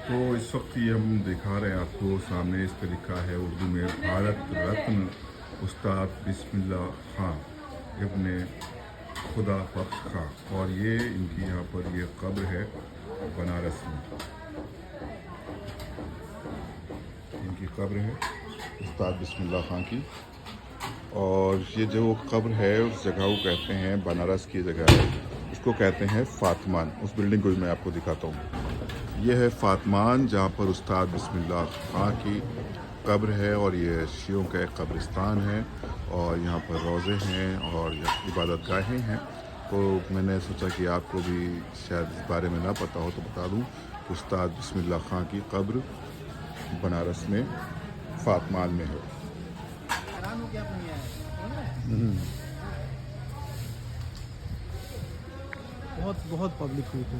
تو اس وقت یہ ہم دکھا رہے ہیں آپ کو سامنے، اس پہ لکھا ہے اردو میں بھارت رتن استاد بسم اللہ خان ابن خدا بخش خان، اور یہ ان کی یہاں پر یہ قبر ہے بنارس میں، ان کی قبر ہے استاد بسم اللہ خان کی. اور یہ جو قبر ہے اس جگہ کو کہتے ہیں، بنارس کی جگہ ہے، اس کو کہتے ہیں فاطمان. اس بلڈنگ کو بھی میں آپ کو دکھاتا ہوں. یہ ہے فاطمان جہاں پر استاد بسم اللہ خان کی قبر ہے، اور یہ شیعوں کا ایک قبرستان ہے، اور یہاں پر روضے ہیں اور عبادت گاہیں ہیں. تو میں نے سوچا کہ آپ کو بھی شاید اس بارے میں نہ پتہ ہو تو بتا دوں کہ استاد بسم اللہ خان کی قبر بنارس میں فاطمان میں ہے. بہت بہت پبلک ہوئی تھی.